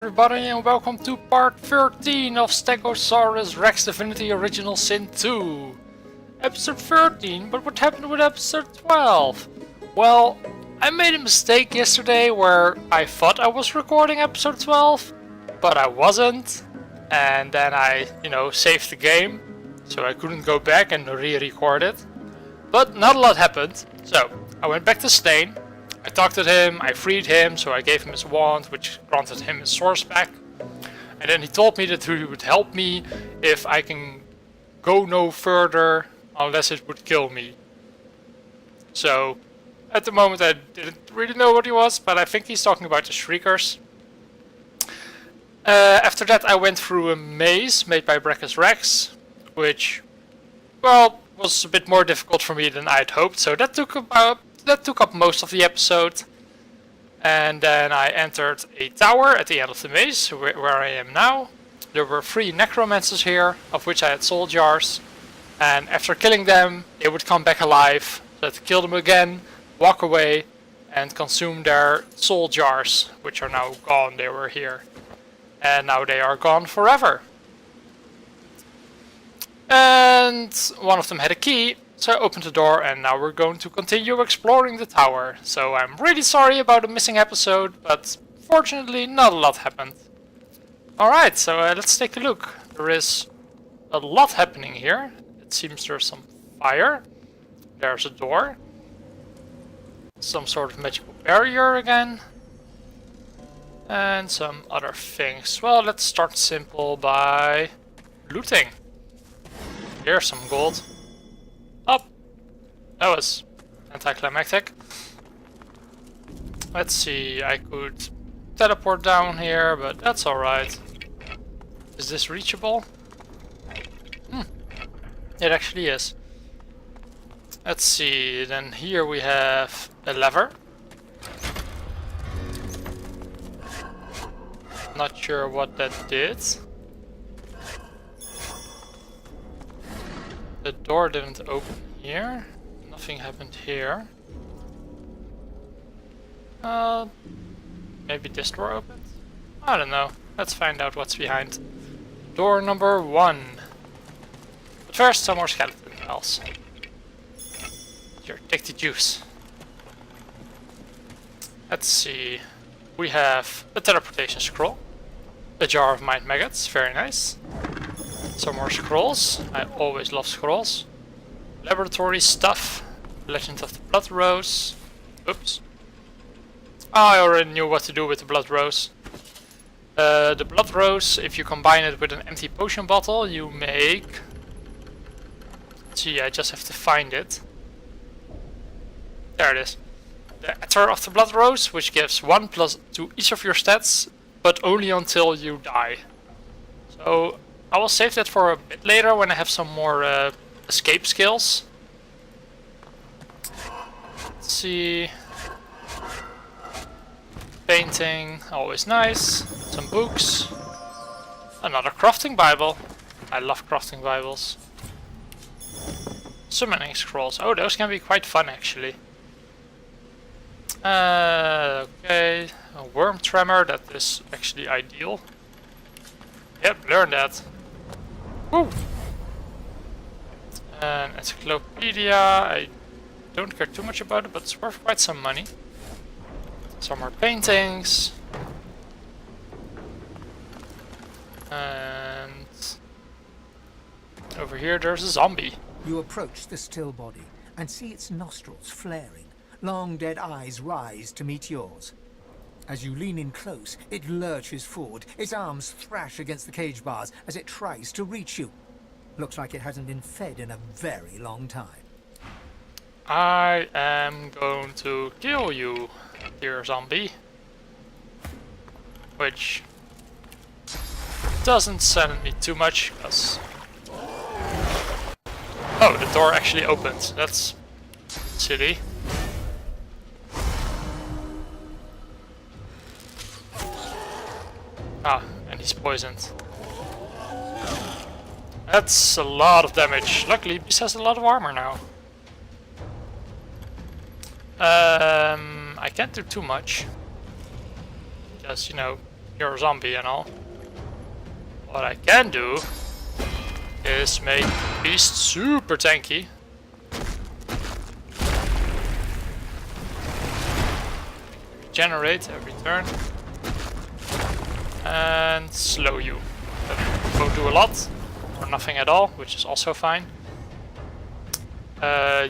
Everybody, and welcome to part 13 of Stegosaurus Rex Divinity Original Sin 2. Episode 13, but what happened with episode 12? Well, I made a mistake yesterday where I thought I was recording episode 12, but I wasn't. And then I, saved the game, so I couldn't go back and re-record it. But not a lot happened, so I went back to Stain. I talked to him, I freed him, so I gave him his wand, which granted him his source back. And then he told me that he would help me if I can go no further unless it would kill me. So, at the moment I didn't really know what he was, but I think he's talking about the Shriekers. After that I went through a maze made by Brachus Rex, which, well, was a bit more difficult for me than I'd hoped, so that took up most of the episode. And then I entered a tower at the end of the maze, where I am now. There were 3 necromancers here, of which I had soul jars. And after killing them, they would come back alive. So I had to kill them again, walk away, and consume their soul jars, which are now gone. They were here. And now they are gone forever. And one of them had a key. So I opened the door and now we're going to continue exploring the tower. So I'm really sorry about the missing episode, but fortunately not a lot happened. Alright, so let's take a look. There is a lot happening here. It seems there's some fire. There's a door. Some sort of magical barrier again. And some other things. Well, let's start simple by looting. Here's some gold. Oh, that was anticlimactic. Let's see, I could teleport down here, but that's alright. Is this reachable? It actually is. Let's see, then here we have a lever. Not sure what that did. The door didn't open here. Nothing happened here. Maybe this door opened? I don't know. Let's find out what's behind door number 1. But first, some more skeleton files. Here, take the juice. Let's see. We have a teleportation scroll. A jar of mind maggots, very nice. Some more scrolls. I always love scrolls. Laboratory stuff. Legend of the Blood Rose. Oops. Oh, I already knew what to do with the Blood Rose. The Blood Rose, if you combine it with an empty potion bottle, you make... Let's see, I just have to find it. There it is. The Ether of the Blood Rose, which gives 1+ to each of your stats, but only until you die. So I will save that for a bit later when I have some more escape skills. Let's see. Painting, always nice. Some books. Another crafting Bible. I love crafting Bibles. Summoning scrolls. Oh, those can be quite fun actually. Okay. A worm tremor, that is actually ideal. Yep, learn that. Woo! An encyclopedia, I don't care too much about it, but it's worth quite some money. Some more paintings. And over here there's a zombie. You approach the still body and see its nostrils flaring. Long dead eyes rise to meet yours. As you lean in close, it lurches forward. Its arms thrash against the cage bars as it tries to reach you. Looks like it hasn't been fed in a very long time. I am going to kill you, dear zombie. Which doesn't sadden me too much, because... Oh, the door actually opened. That's silly. Ah, and he's poisoned. That's a lot of damage. Luckily, Beast has a lot of armor now. I can't do too much. Just, you're a zombie and all. What I can do is make Beast super tanky. Regenerate every turn. And slow you. That won't do a lot, or nothing at all, which is also fine.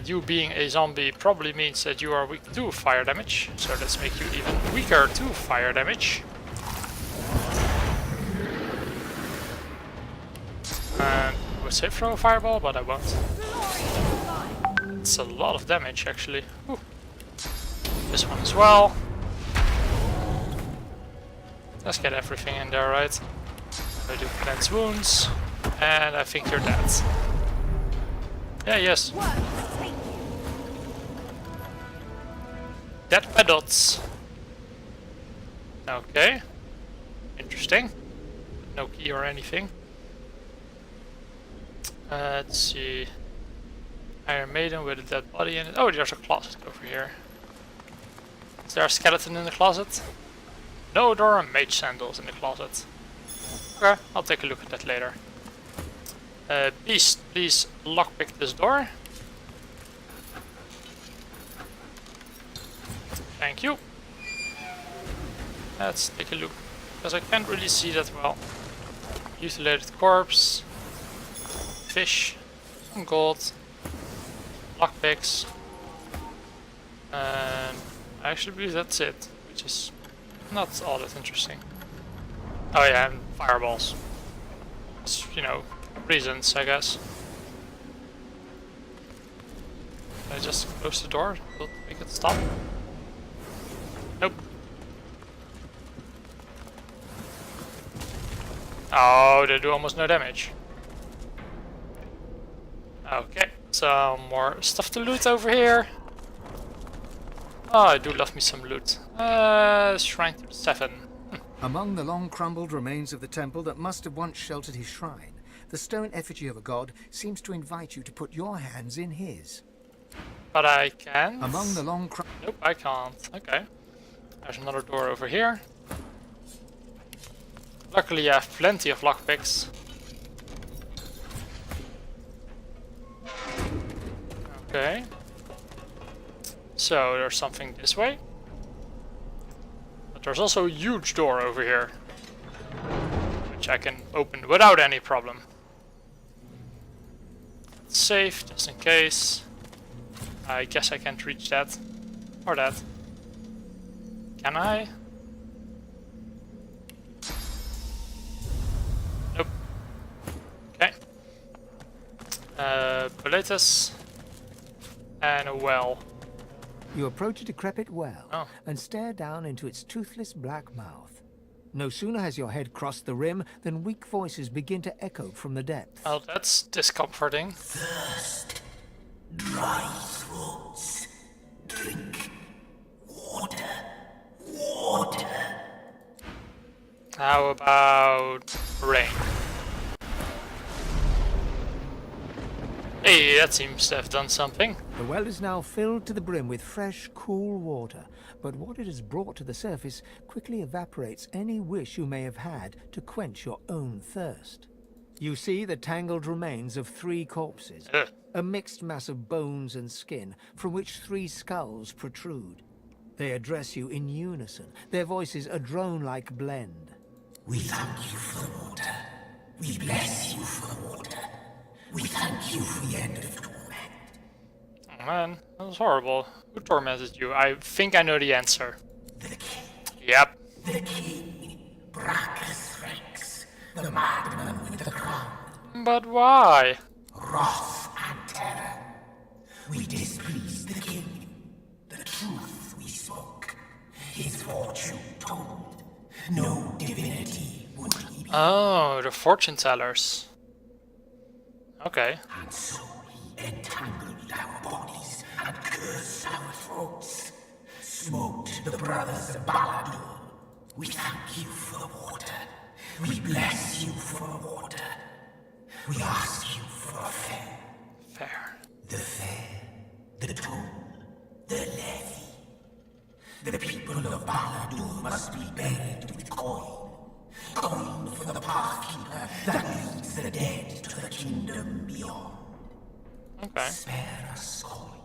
You being a zombie probably means that you are weak to fire damage, so let's make you even weaker to fire damage. And I would say throw a fireball, but I won't. It's a lot of damage actually. Whew. This one as well. Let's get everything in there, right? I do cleanse wounds, and I think you're dead. Yeah, yes. Dead by dots. Okay. Interesting. No key or anything. Let's see. Iron Maiden with a dead body in it. Oh, there's a closet over here. Is there a skeleton in the closet? No, there are mage sandals in the closet. Okay, I'll take a look at that later. Beast, please lockpick this door. Thank you. Let's take a look, because I can't really see that well. Mutilated corpse. Fish. Some gold. Lockpicks. And I actually believe that's it, which is not all that interesting. Oh yeah, and fireballs. It's, you know, reasons, I guess. Can I just close the door? Will it make it stop? Nope. Oh, they do almost no damage. Okay, some more stuff to loot over here. Oh, I do love me some loot. Shrine to 7. Among the long crumbled remains of the temple that must have once sheltered his shrine, the stone effigy of a god seems to invite you to put your hands in his. But I can't. Among the long Nope, I can't. Okay. There's another door over here. Luckily I have plenty of lockpicks. Okay. So there's something this way. But there's also a huge door over here, which I can open without any problem. It's safe, just in case. I guess I can't reach that. Or that. Can I? Nope. Okay. Boletus. And a well. You approach a decrepit well Oh. and stare down into its toothless black mouth. No sooner has your head crossed the rim than weak voices begin to echo from the depths. Well, that's discomforting. Thirst, dry throats, drink, water, water. How about rain? Hey, that seems to have done something. The well is now filled to the brim with fresh, cool water, but what it has brought to the surface quickly evaporates any wish you may have had to quench your own thirst. You see the tangled remains of 3 corpses, Ugh. a mixed mass of bones and skin from which 3 skulls protrude. They address you in unison, their voices a drone-like blend. We thank you for the water. We bless you for the water. We thank you for the end of torment. Oh man, that was horrible. Who tormented you? I think I know the answer. The king, Yep. the king, Brachus Rex, the madman with the crown, But why? wrath and terror. We displeased the king. The truth we spoke. His fortune told. No divinity would he be. Oh, the fortune tellers. Okay. And so he entangled our bodies and cursed our throats. Smoked the brothers of Baladur. We thank you for the water. We bless you for the water. We ask you for a fair. Fair. The fair, the toll, the levy. The people of Baladur must be buried with coin. the dead to the kingdom beyond. Okay. Spare us calling.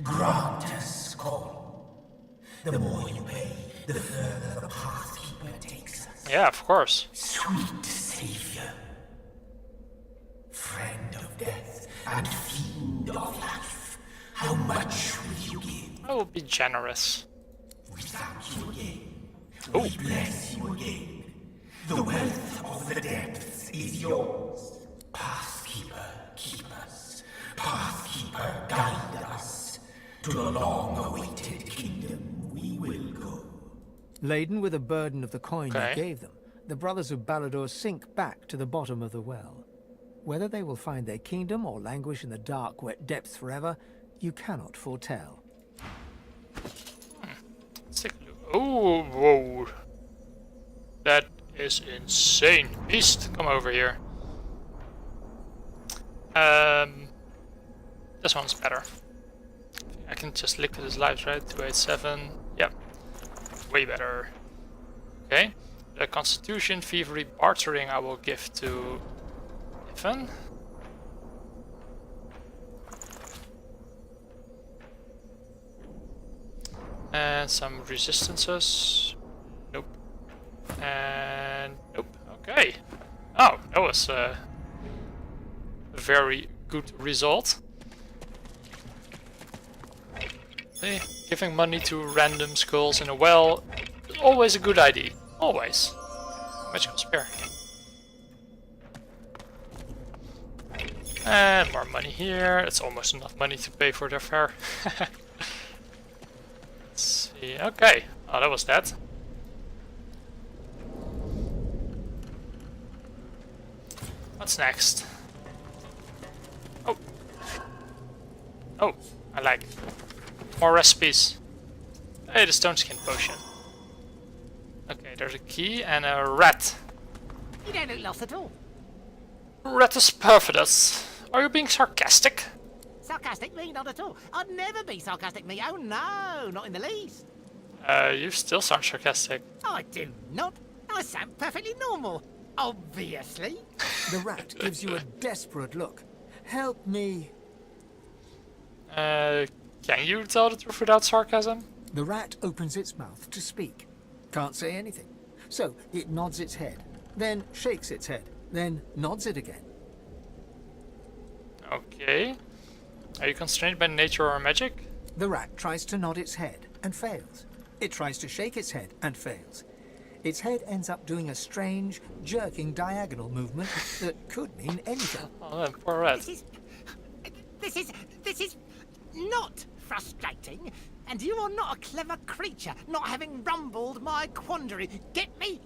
Grant us calling. The more you pay, the further the Pathkeeper takes us. Yeah, of course. Sweet savior. Friend of death and fiend of life. How much will you give? I will be generous. We thank you again. Oh. We bless you again. The wealth of the depths is yours. Pathkeeper, keep us. Pathkeeper, guide us. To the long-awaited kingdom we will go. Laden with a burden of the coin Okay. you gave them, the brothers of Balador sink back to the bottom of the well. Whether they will find their kingdom or languish in the dark, wet depths forever, you cannot foretell. Let's take a look. Oh, whoa. That is insane. Beast, come over here. This one's better. I can just liquid his lives, right? 287. Yep. Way better. Okay. The Constitution, Thievery, Bartering I will give to Ivan. And some resistances. Nope. And nope. Okay. Oh, that was a very good result. Okay. Giving money to random skulls in a well is always a good idea. Always. Magical spear. And more money here. It's almost enough money to pay for their fare. Let's see. Okay. Oh, that was that. What's next? Oh. Oh, I like more recipes. Hey, the stone skin potion. Okay, there's a key and a rat. You don't look lost at all. Ratus perfidus. Are you being sarcastic? Sarcastic me? Not at all. I'd never be sarcastic me. Oh no, not in the least. You still sound sarcastic. I do not. I sound perfectly normal. Obviously. The rat gives you a desperate look. Help me. Can you tell the truth without sarcasm? The rat opens its mouth to speak. Can't say anything. So it nods its head, then shakes its head, then nods it again. Okay. Are you constrained by nature or magic? The rat tries to nod its head and fails. It tries to shake its head and fails. Its head ends up doing a strange, jerking diagonal movement that could mean anything. Oh, that poor rat. This is not frustrating. And you are not a clever creature, not having rumbled my quandary. Get me?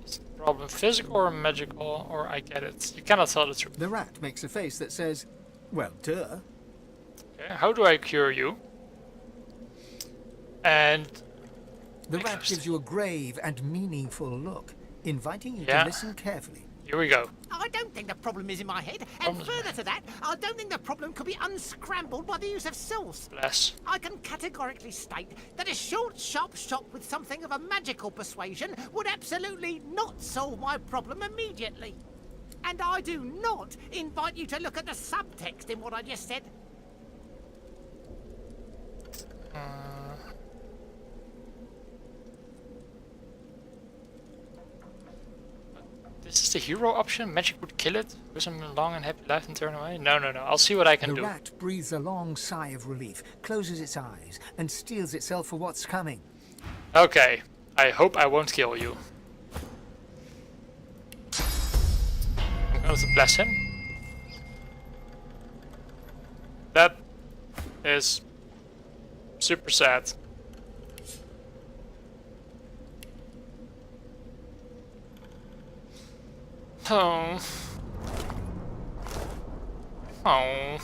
Is the problem physical or magical, or I get it? You cannot tell the truth. The rat makes a face that says, well, duh. Okay, how do I cure you? And The rat gives you a grave and meaningful look, inviting you Yeah. to listen carefully. here we go. I don't think the problem is in my head. And further to that, I don't think the problem could be unscrambled by the use of sauce. Bless. I can categorically state that a short, sharp shot with something of a magical persuasion would absolutely not solve my problem immediately. And I do not invite you to look at the subtext in what I just said. This is the hero option? Magic would kill it? Wish him a long and happy life and turn away? No. I'll see what I can The do. rat breathes a long sigh of relief, closes its eyes, and steels itself for what's coming. Okay. I hope I won't kill you. I'm going to bless him. That is super sad. Oh. Oh.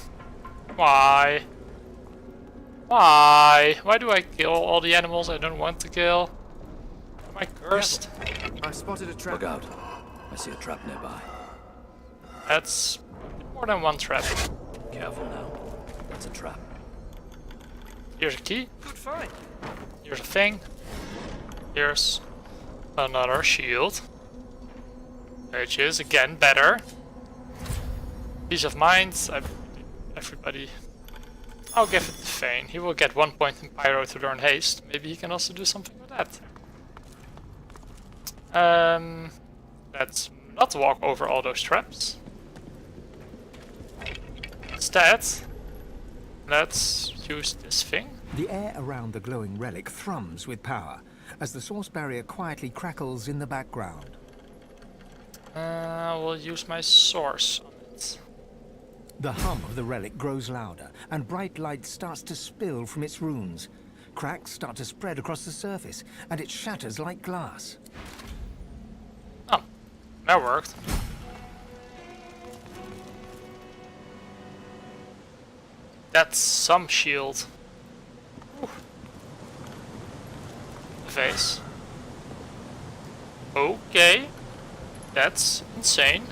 Why? Why? Why do I kill all the animals I don't want to kill? Am I cursed? I spotted a trap. Look out. I see a trap nearby. That's more than one trap. Careful now. That's a trap. Here's a key. Good find. Here's a thing. Here's Another shield. Which is again better. Peace of mind. Everybody. I'll give it to Fane. He will get 1 point in Pyro to learn haste. Maybe he can also do something with that. Let's not walk over all those traps. Instead, let's use this thing. The air around the glowing relic thrums with power as the source barrier quietly crackles in the background. I will use my source on it. The hum of the relic grows louder, and bright light starts to spill from its runes. Cracks start to spread across the surface, and it shatters like glass. Oh, that worked. That's some shield. Ooh. The face. Okay. That's insane.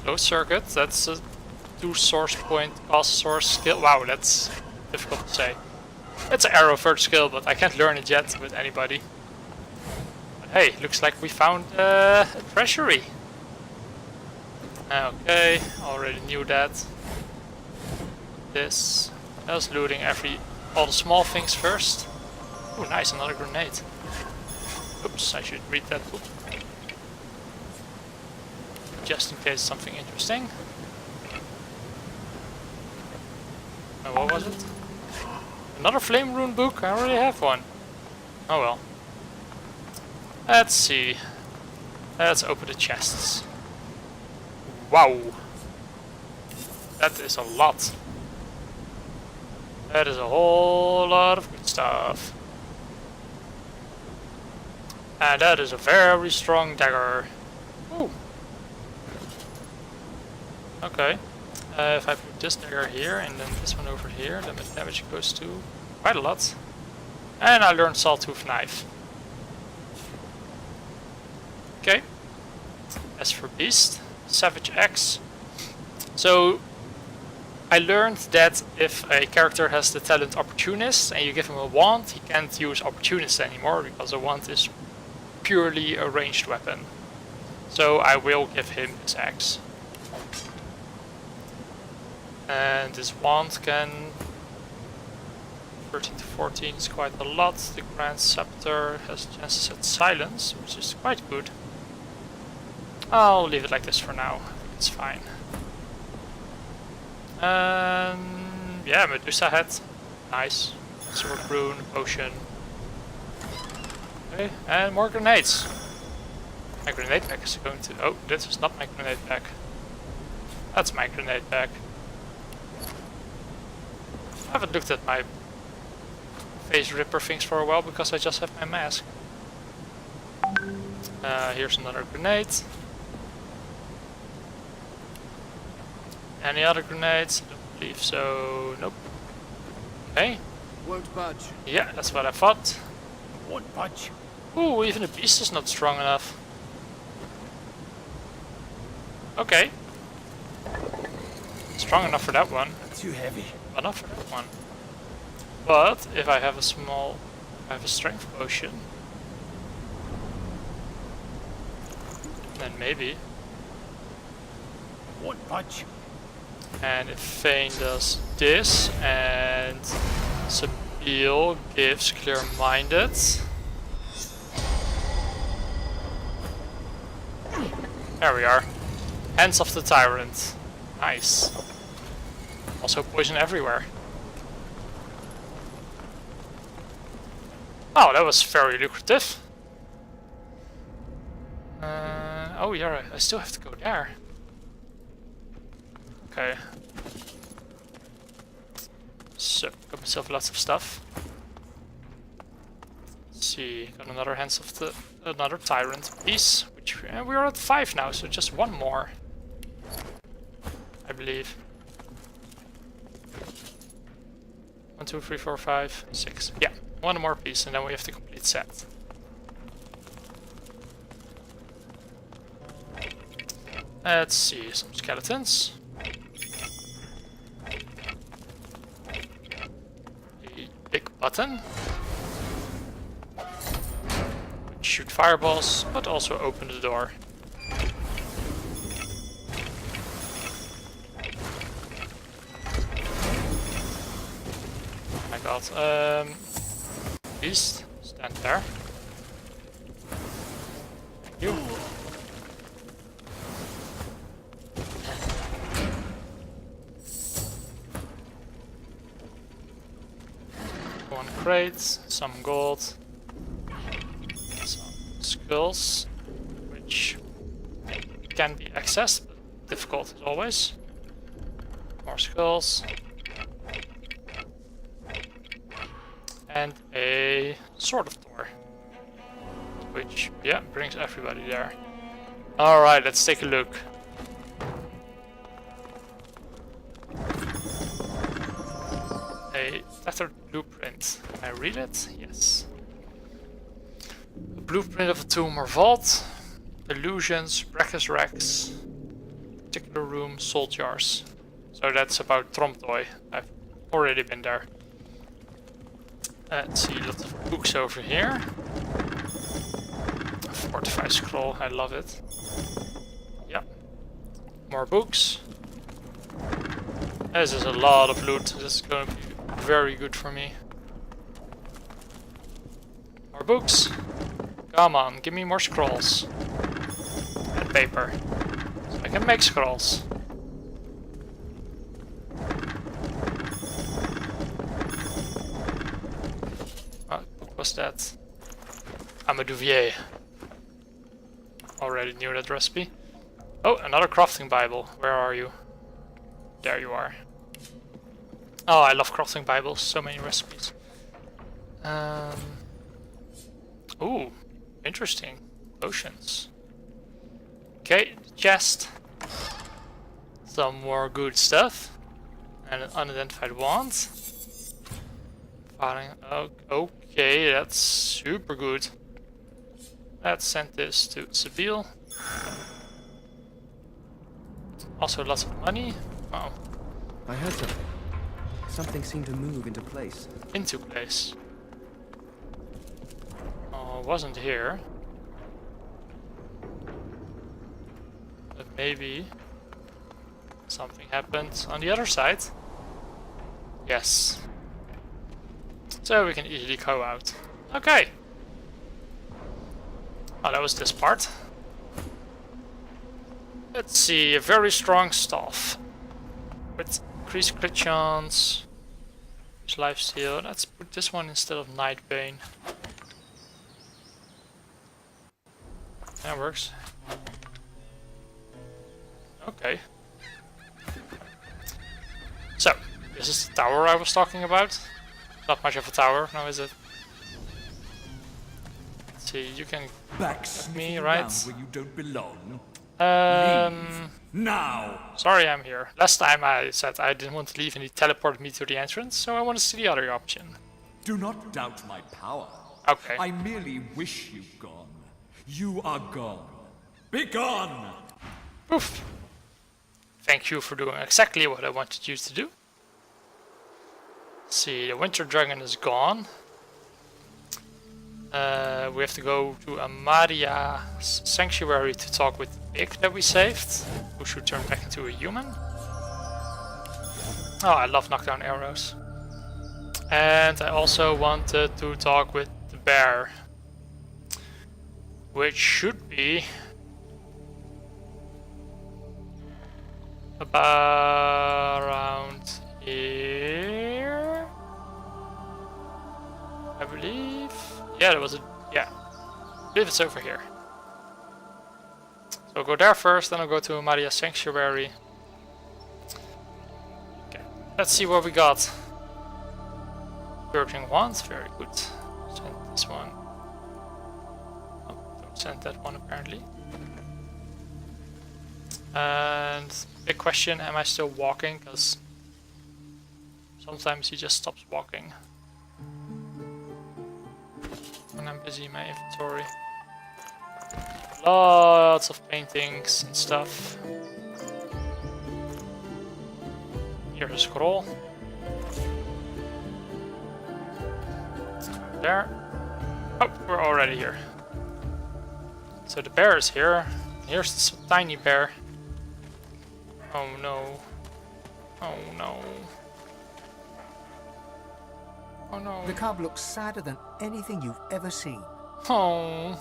Closed circuit, that's a 2 source point cost source skill. Wow, that's difficult to say. It's an arrow third skill, but I can't learn it yet with anybody. But hey, looks like we found a treasury. Okay, already knew that. This. I was looting all the small things first. Oh, nice, another grenade. Oops, I should read that book. Just in case something interesting. What was it? Another flame rune book? I already have one. Oh well. Let's see. Let's open the chests. Wow. That is a lot. That is a whole lot of good stuff. And that is a very strong dagger. Ooh. Okay. If I put this dagger here and then this one over here, then the damage goes to quite a lot. And I learned Sawtooth Knife. Okay. As for Beast, Savage Axe. So I learned that if a character has the talent Opportunist and you give him a wand, he can't use Opportunist anymore because a wand is purely a ranged weapon. So I will give him his axe. And this wand can 13 to 14 is quite a lot. The Grand Scepter has chances at silence, which is quite good. I'll leave it like this for now. It's fine. Yeah, Medusa head. Nice. Sword rune, potion. Okay, and more grenades. My grenade pack is going to... Oh, this is not my grenade pack. That's my grenade pack. I haven't looked at my face ripper things for a while because I just have my mask. Here's another grenade. Any other grenades? I don't believe so. Nope. Okay. Won't budge. Yeah, that's what I thought. Won't budge. Ooh, even the beast is not strong enough. Okay. Strong enough for that one. Too heavy. But not for that one. But if I have a strength potion, then maybe. Won't budge. And if Fane does this and Sabine gives Clear-Minded. There we are. Hands of the Tyrant. Nice. Also poison everywhere. Oh, that was very lucrative. Oh yeah, I still have to go there. Okay. So, got myself lots of stuff. Let's see, got another Tyrant piece, which we're at 5 now, so just one more, I believe. 1, 2, 3, 4, 5, 6. Yeah, one more piece, and then we have the complete set. Let's see, some skeletons. button. Shoot fireballs, but also open the door. Oh my god. Beast, stand there. Thank you. One crate, some gold, some skulls, which can be accessed, but difficult as always. More skulls. And a sort of door. Which, yeah, brings everybody there. Alright, let's take a look. A tattered blueprint. Can I read it? Yes. A blueprint of a tomb or vault. Illusions, Brachus Rex. Particular room, salt jars. So that's about Tromtoy. I've already been there. Let's see, lots of books over here. A fortified scroll, I love it. Yeah. More books. This is a lot of loot. This is going to be very good for me. More books. Come on, give me more scrolls. And paper. So I can make scrolls. What book was that? Amaduvier. Already knew that recipe. Oh, another crafting Bible. Where are you? There you are. Oh, I love crafting Bibles. So many recipes. Ooh, interesting. Potions. Okay, chest. Some more good stuff. And an unidentified wand. Firing. Okay, that's super good. Let's send this to Seville. Also lots of money. Wow. I heard something. Something seemed to move into place. Into place. Oh, it wasn't here. But maybe something happened on the other side. Yes. So we can easily go out. Okay. Oh, that was this part. Let's see, a very strong staff. With increased crit chance. Use lifesteal. Let's put this one instead of Nightbane. That works. Okay. So, this is the tower I was talking about. Not much of a tower, now is it? Let's see, you can Back me, right? where you don't belong. Now! Sorry, I'm here. Last time I said I didn't want to leave and he teleported me to the entrance, so I want to see the other option. Do not doubt my power. Okay. I merely wish you gone. You are gone. Be gone! Poof! Thank you for doing exactly what I wanted you to do. Let's see, the Winter Dragon is gone. We have to go to Amaria Sanctuary to talk with the pig that we saved, who should turn back into a human. Oh, I love knockdown arrows. And I also wanted to talk with the bear, which should be about around here, I believe. Yeah, there was a... yeah. I believe it's over here. So I'll go there first, then I'll go to Maria Sanctuary. Okay, let's see what we got. Purging wands, very good. Send this one. Oh, don't send that one apparently. And big question, am I still walking? Because sometimes he just stops walking. When I'm busy in my inventory. Lots of paintings and stuff. Here's a scroll. there. Oh, we're already here. So the bear is here. Here's this tiny bear. Oh no. Oh no. Oh no. The cub looks sadder than anything you've ever seen. Oh.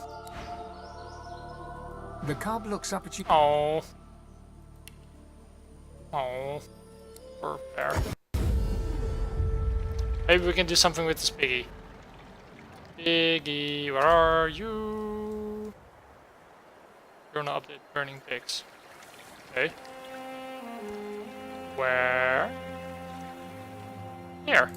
The cub looks up at you. Oh. Oh. Poor bear. Maybe we can do something with this piggy. Piggy, where are you? You're not update burning pigs. Okay. Where? Here.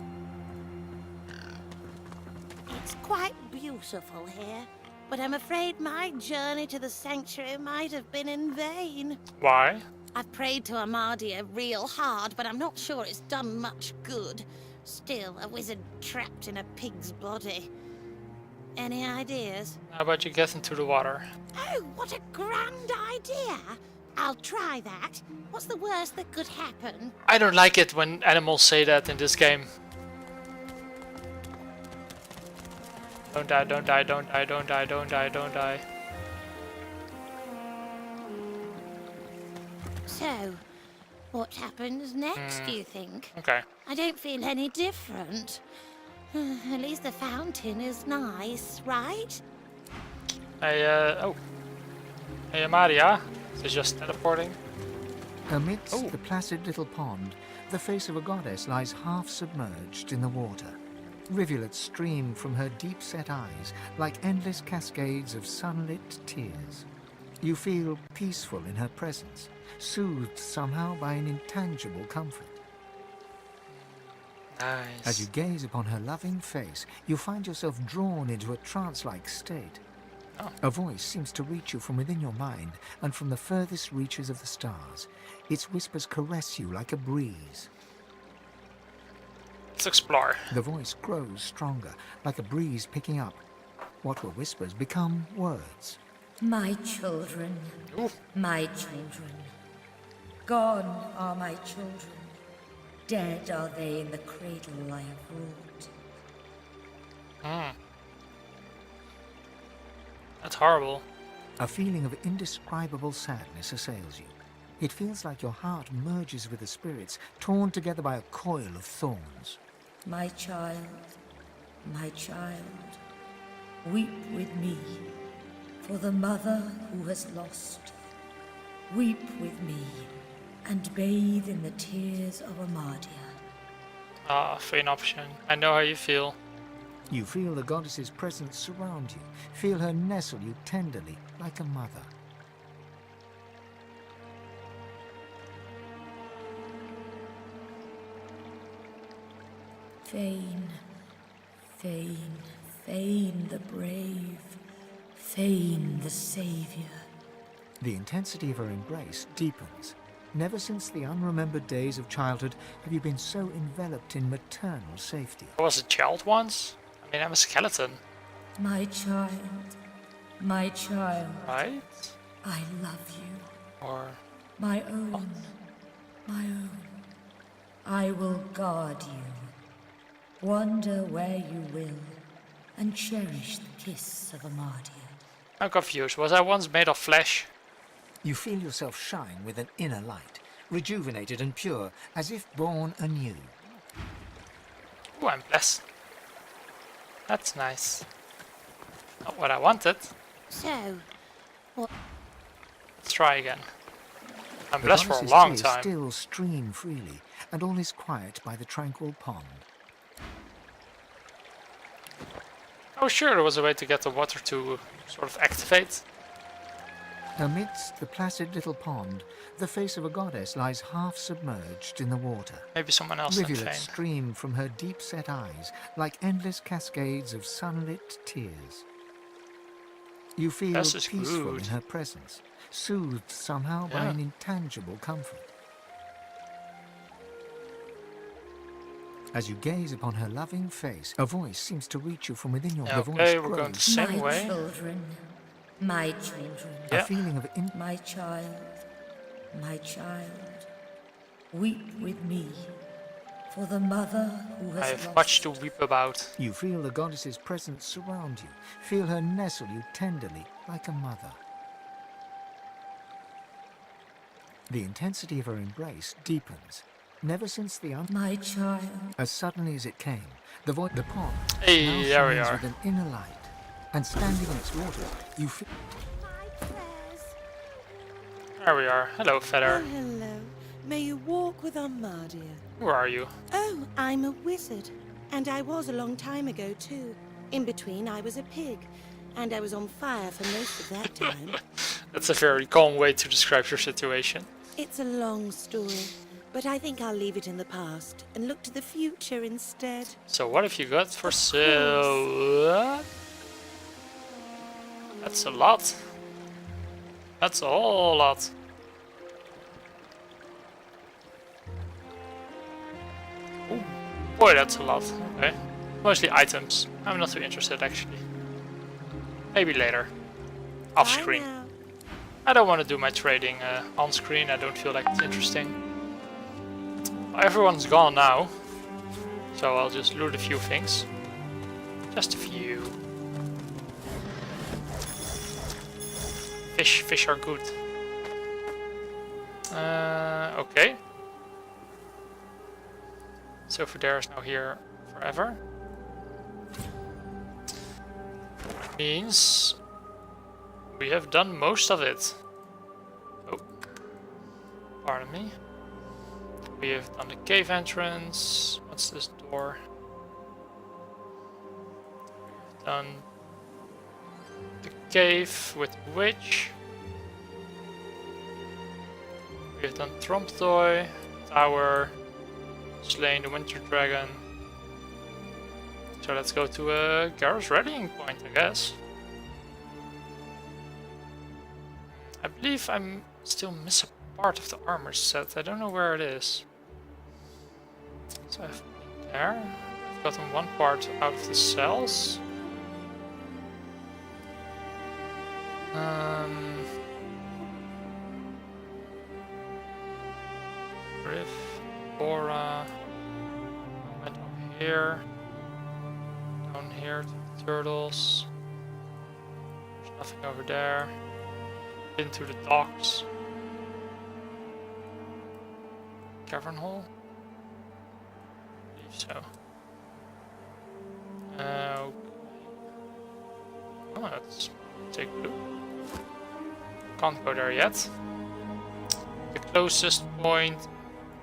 It's quite beautiful here, but I'm afraid my journey to the sanctuary might have been in vain. Why? I've prayed to Amadia real hard, but I'm not sure it's done much good. Still, a wizard trapped in a pig's body. Any ideas? How about you get into the water? Oh, what a grand idea! I'll try that. What's the worst that could happen? I don't like it when animals say that in this game. Don't die, don't die, don't die, don't die, don't die, don't die. So, what happens next, do you think? Okay. I don't feel any different. At least the fountain is nice, right? Hey, oh. Hey, Amadia. Is just teleporting? Amidst the placid little pond, the face of a goddess lies half submerged in the water. Rivulets stream from her deep-set eyes like endless cascades of sunlit tears. You feel peaceful in her presence, soothed somehow by an intangible comfort. Nice. As you gaze upon her loving face, you find yourself drawn into a trance-like state. Oh. A voice seems to reach you from within your mind and from the furthest reaches of the stars. Its whispers caress you like a breeze. Let's explore. The voice grows stronger, like a breeze picking up. What were whispers become words. My children, Ooh. my children. Gone are my children. Dead are they in the cradle I have wrought. Hmm. That's horrible. A feeling of indescribable sadness assails you. It feels like your heart merges with the spirits, torn together by a coil of thorns. My child, weep with me for the mother who has lost. Weep with me and bathe in the tears of Amadia. Ah, Fane option. I know how you feel. You feel the goddess's presence surround you, feel her nestle you tenderly, like a mother. Fane, Fane, Fane the brave, Fane the savior. The intensity of her embrace deepens. Never since the unremembered days of childhood have you been so enveloped in maternal safety. I was a child once. I mean, I'm a skeleton, My child, right? I love you. Or My own, my own. I will guard you. Wander where you will, and cherish the kiss of Amadia. I'm confused. Was I once made of flesh? You feel yourself shine with an inner light, rejuvenated and pure, as if born anew. Ooh, I'm blessed. That's nice. Not what I wanted. So, Let's try again. I'm The blessed for a goddess's long tears time. still stream freely, and all is quiet by the tranquil pond. Oh, sure, there was a way to get the water to sort of activate. Amidst the placid little pond, the face of a goddess lies half submerged in the water. Maybe someone else than Rivulets Fane. stream from her deep-set eyes like endless cascades of sunlit tears. You feel This is peaceful good. in her presence, soothed somehow by Yeah. an intangible comfort. As you gaze upon her loving face, a voice seems to reach you from within your. The voice Okay, we're grows. going the same my way. children, my children. A Yeah. feeling of My child, weep with me For the mother who has I have lost. much to weep about. You feel the goddess's presence surround you. Feel her nestle you tenderly, like a mother. The intensity of her embrace deepens. Never since the My child. As suddenly as it came, the pond Hey, now there we shines are. with an inner light. And standing in its waters, you feel... There we are. Hello, Feather. Oh, hello. May you walk with Armadia. Who are you? Oh, I'm a wizard. And I was a long time ago, too. In between, I was a pig. And I was on fire for most of that time. That's a very calm way to describe your situation. It's a long story. But I think I'll leave it in the past and look to the future instead. So what have you got for sale? That's a lot. That's a whole lot. Ooh, boy, that's a lot. Okay. Mostly items. I'm not too interested, actually. Maybe later. Off Bye screen. now. I don't want to do my trading on screen. I don't feel like it's interesting. Everyone's gone now. So I'll just loot a few things. Just a few. Fish are good. Okay. So there is now here forever. Means we have done most of it. Oh, pardon me. We have done the cave entrance. What's this door? We've done the cave with the witch. We have done Tromptoy, tower, slain the winter dragon. So let's go to Gareth's rallying point, I guess. I believe I'm still missing part of the armor set. I don't know where it is. So I've been there. I've gotten one part out of the cells. Riff, Bora. I went up here. Down here to the turtles. There's nothing over there. Into the docks. Cavern hole? I believe so. Okay. Oh, let's take a look. Can't go there yet. The closest point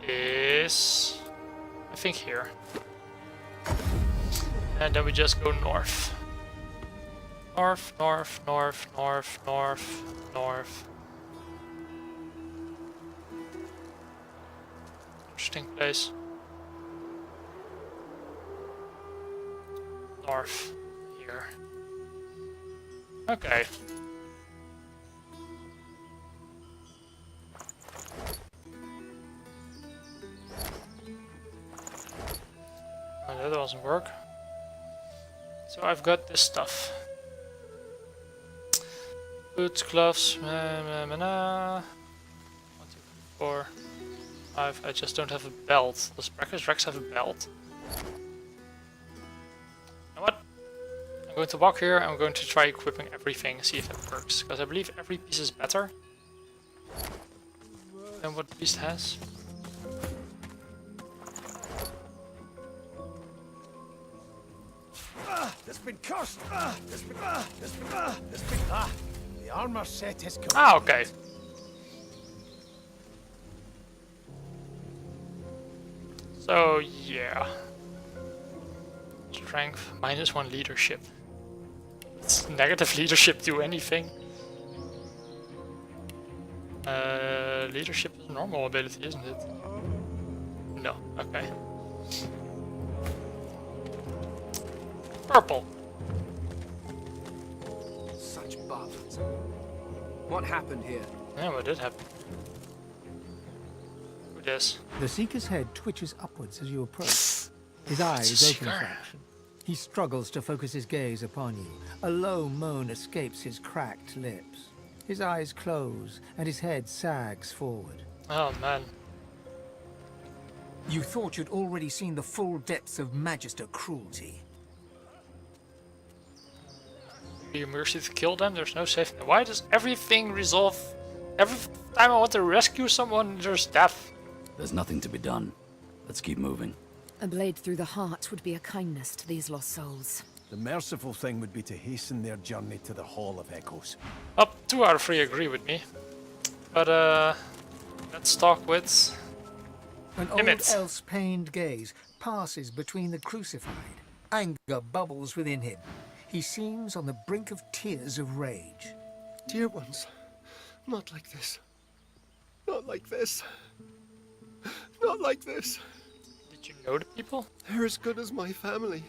is, I think, here. And then we just go north. North, north, north, north, north, north. Interesting place. North. Here. Okay. Oh, that doesn't work. So I've got this stuff. Boots, gloves, 1, 2, 3, 4, 5. I just don't have a belt. Does Practice Rex have a belt? You know what? I'm going to walk here and I'm going to try equipping everything and see if it works. Because I believe every piece is better than what Beast has. There's been cursed. The armor set is complete. Ah, okay. So, yeah. Strength, -1 leadership. It's negative leadership do anything. Leadership is a normal ability, isn't it? No, okay. Purple. Such bastards. What happened here? Yeah, what did happen? Who this? The Seeker's head twitches upwards as you approach. His eyes It's a open a Seeker. fraction. He struggles to focus his gaze upon you. A low moan escapes his cracked lips. His eyes close and his head sags forward. Oh man. You thought you'd already seen the full depths of Magister cruelty. Your mercy to kill them, there's no safety. Why does everything resolve? Every time I want to rescue someone, there's death. There's nothing to be done. Let's keep moving. A blade through the heart would be a kindness to these lost souls. The merciful thing would be to hasten their journey to the Hall of Echoes. Up 2 out of 3 agree with me. But let's talk with An old Emmett. elf's pained gaze passes between the crucified. Anger bubbles within him. He seems on the brink of tears of rage. Dear ones, not like this. Not like this. Not like this. Did you know the people? They're as good as my family.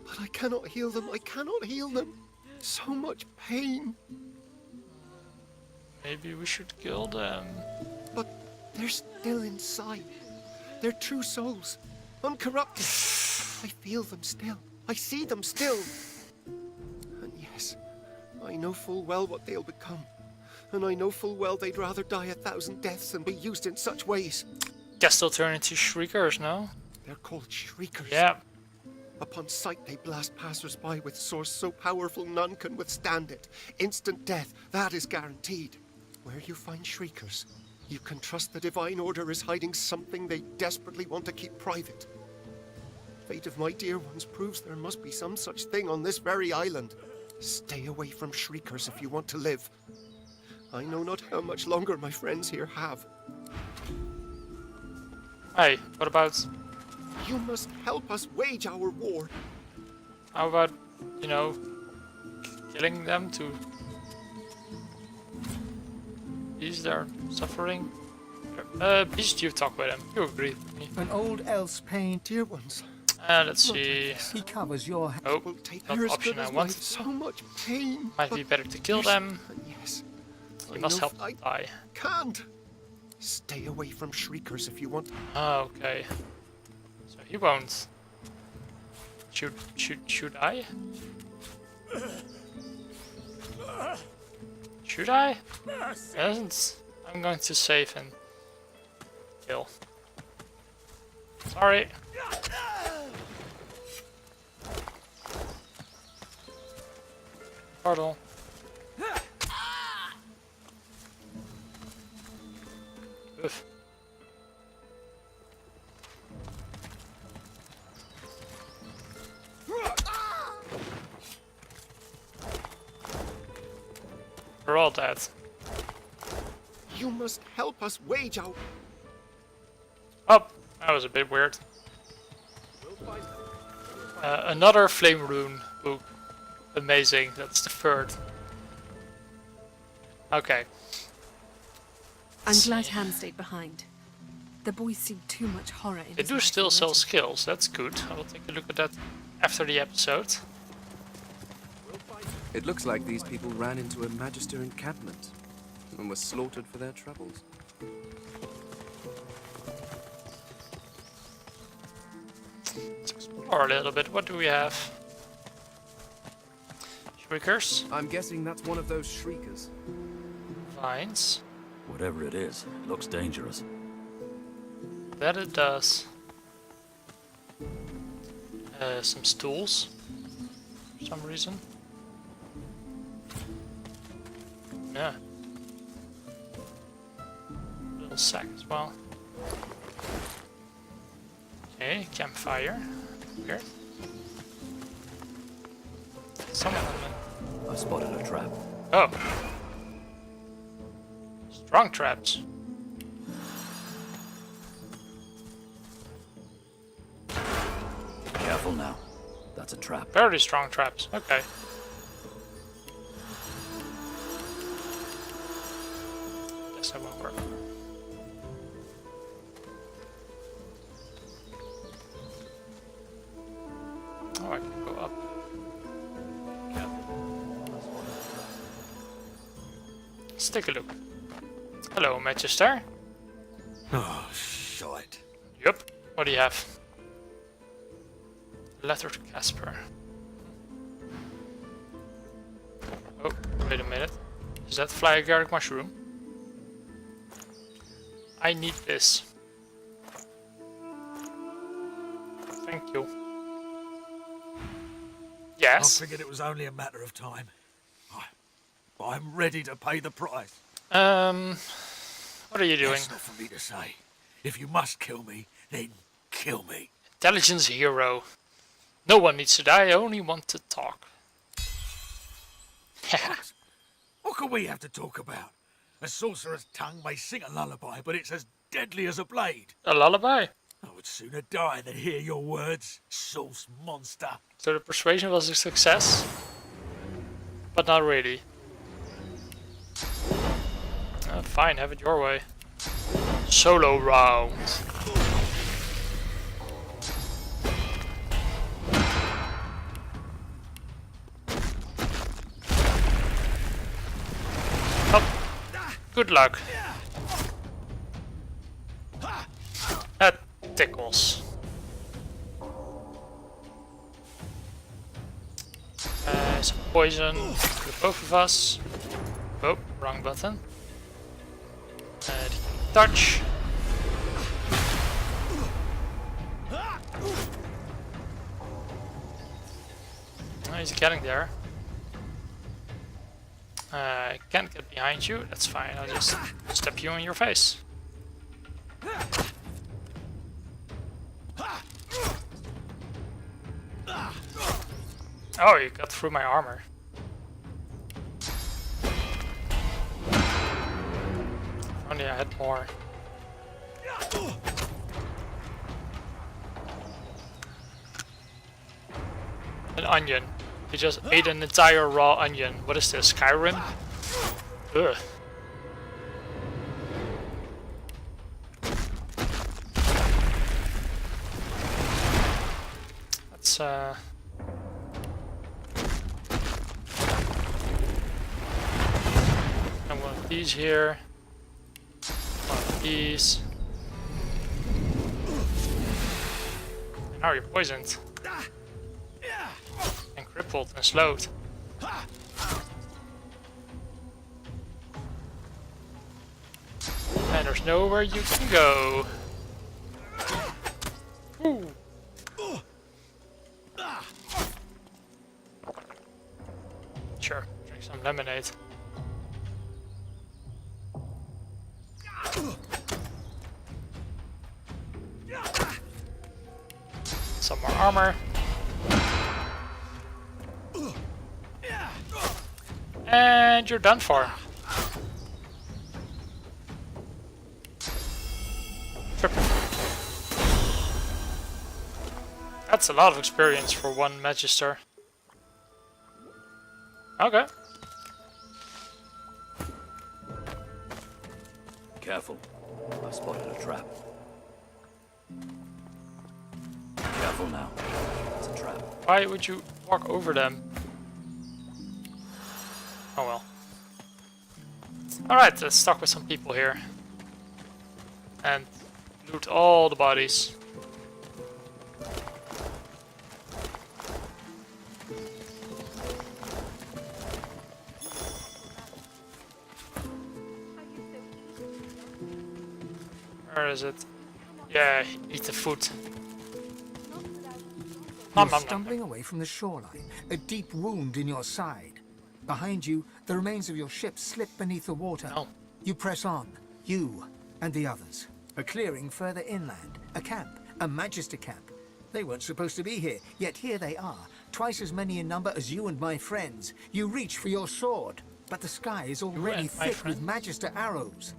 But I cannot heal them. I cannot heal them. So much pain. Maybe we should kill them. But they're still inside. They're true souls. Uncorrupted. I feel them still. I see them still. And yes, I know full well what they'll become. And I know full well they'd rather die 1,000 deaths than be used in such ways. Guess they'll turn into shriekers, no? They're called shriekers. Yeah. Upon sight they blast passers-by with swords so powerful none can withstand it. Instant death, that is guaranteed. Where you find shriekers, you can trust the Divine Order is hiding something they desperately want to keep private. Fate of my dear ones proves there must be some such thing on this very island. Stay away from shriekers if you want to live. I know not how much longer my friends here have. Hey, what about... You must help us wage our war. How about, you know, killing them to ease their suffering? Beast, you talk with them. You agree with me. An old elf's pain. Dear ones. Let's see. He covers your hand. Oh, Will take not her the as option good I as want. life. So much pain. Might be better to kill them. Yes. We I must know help them die. Can't. Stay away from shriekers if you want. Okay. So he won't. Should I? Should I? Yes. I'm going to save and kill. Sorry. Pardon. Oof. We're all dead. You must help us wage our... Oh, that was a bit weird. Another flame rune book. Amazing, that's the third. Okay. I'm glad Ham stayed behind. The boys see too much horror in They his do life still sell already. skills, that's good. I will take a look at that after the episode. It looks like these people ran into a Magister encampment and were slaughtered for their troubles. Let's explore a little bit. What do we have? Shriekers, I'm guessing that's one of those shriekers. vines. Whatever it is, it looks dangerous. That it does. Some stools, for some reason. Yeah. Little sack as well. Okay, campfire. Weird. Some of them. I spotted a trap. Oh. Strong traps. Careful now. That's a trap. Very strong traps. Okay. Guess that won't work. Oh, I can go up. Yeah. Let's take a look. Hello, Magister. Oh, shite. Yup. What do you have? Letter to Casper. Oh, wait a minute. Is that fly agaric mushroom? I need this. Thank you. I Yes. figured it was only a matter of time. I'm ready to pay the price. What are you doing? That's not for me to say. If you must kill me, then kill me. Intelligence hero. No one needs to die, I only want to talk. What can we have to talk about? A sorcerer's tongue may sing a lullaby, but it's as deadly as a blade. A lullaby? I would sooner die than hear your words, sauce monster. So the persuasion was a success? But not really. Fine, have it your way. Solo round. Oh, good luck. That tickles. Some poison for both of us. Oh, wrong button. Touch. Oh, he's getting there. I can't get behind you, that's fine, I'll just step you in your face. Oh, you got through my armor. If only I had more. An onion. You just ate an entire raw onion. What is this, Skyrim? Ugh. Let's and one of these here. One of these. And now you're poisoned. And crippled and slowed. And there's nowhere you can go. Ooh. Sure, drink some lemonade. Some more armor. And you're done for. Triple. That's a lot of experience for one Magister. Okay. Careful. I spotted a trap. Careful now. It's a trap. Why would you walk over them? Oh well. Alright, let's talk with some people here. And loot all the bodies. Where is it? Yeah, eat the food. You're stumbling away from the shoreline, a deep wound in your side. Behind you, the remains of your ship slip beneath the water. Oh. You press on, you and the others. A clearing further inland, a camp, a Magister camp. They weren't supposed to be here, yet here they are, twice as many in number as you and my friends. You reach for your sword, but the sky is already thick with Magister arrows.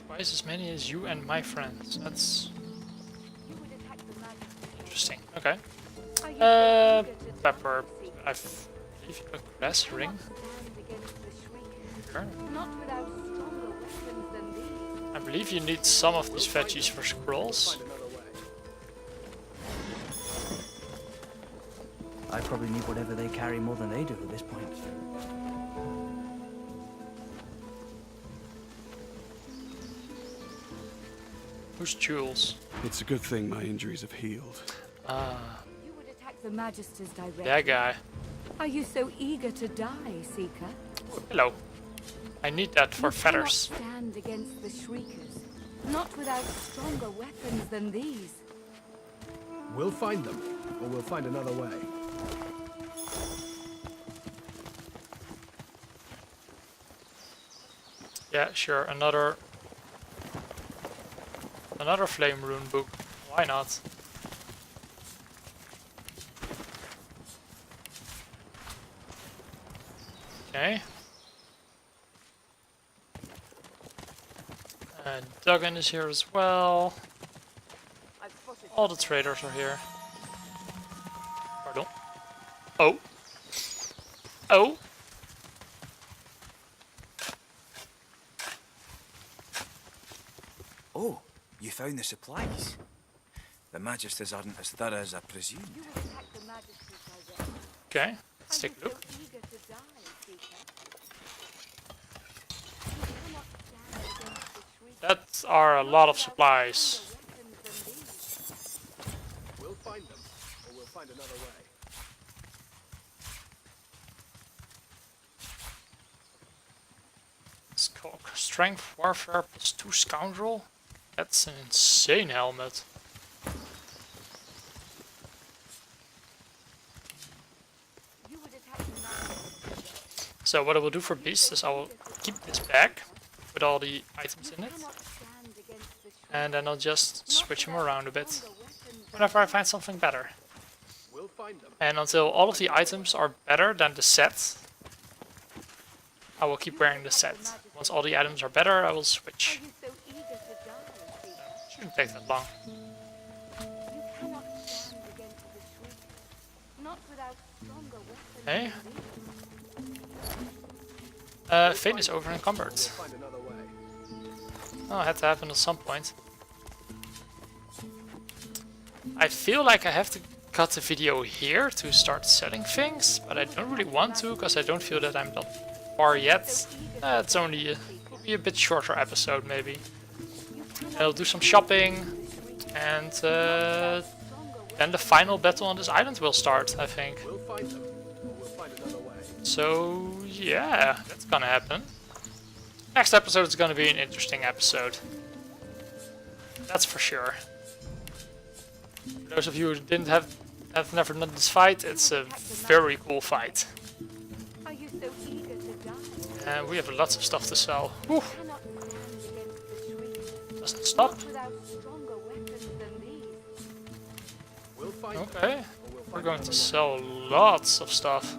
Twice as many as you and my friends. That's interesting. Okay. Pepper. I believe a grass ring. Sure. I believe you need some of these veggies for scrolls. I probably need whatever they carry more than they do at this point. Who's Jules? It's a good thing my injuries have healed. You would attack the Magisters directly. That guy. Are you so eager to die, Seeker? Oh, hello. I need that for feathers. You cannot stand against the Shriekers, not without stronger weapons than these. We'll find them, or we'll find another way. Yeah, sure. Another flame rune book. Why not? Okay. And Duggan is here as well. All the traders are here. Pardon. Oh. Oh. Oh, you found the supplies. The Magisters aren't as thorough as I presumed. Okay, let's take a look. That are a lot of supplies. We'll find them, or we'll find another way. It's called Strength Warfare plus 2 Scoundrel. That's an insane helmet. So what I will do for Beast is I will keep this bag with all the items in it. And then I'll just switch them around a bit whenever I find something better. And until all of the items are better than the set, I will keep wearing the set. Once all the items are better, I will switch. Shouldn't take that long. Okay. Fane is over encumbered. Oh, it had to happen at some point. I feel like I have to cut the video here to start selling things, but I don't really want to because I don't feel that I'm that far yet. It's only will be a bit shorter episode maybe. I'll do some shopping and then the final battle on this island will start, I think. So yeah, that's gonna happen. Next episode is gonna be an interesting episode. That's for sure. For those of you who didn't have never done this fight, it's a very cool fight. And we have lots of stuff to sell. Whew. Doesn't stop. Okay, we're going to sell lots of stuff.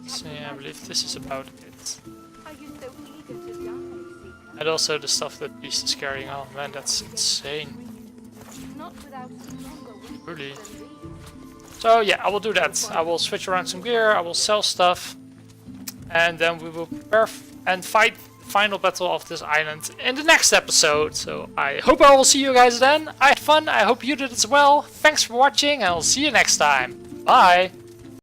So yeah, I believe this is about it. And also the stuff that Beast is carrying. Oh man, that's insane. Really. So yeah, I will do that. I will switch around some gear, I will sell stuff, and then we will prepare and fight the final battle of this island in the next episode. So I hope I will see you guys then. I had fun, I hope you did as well. Thanks for watching, and I'll see you next time. Bye!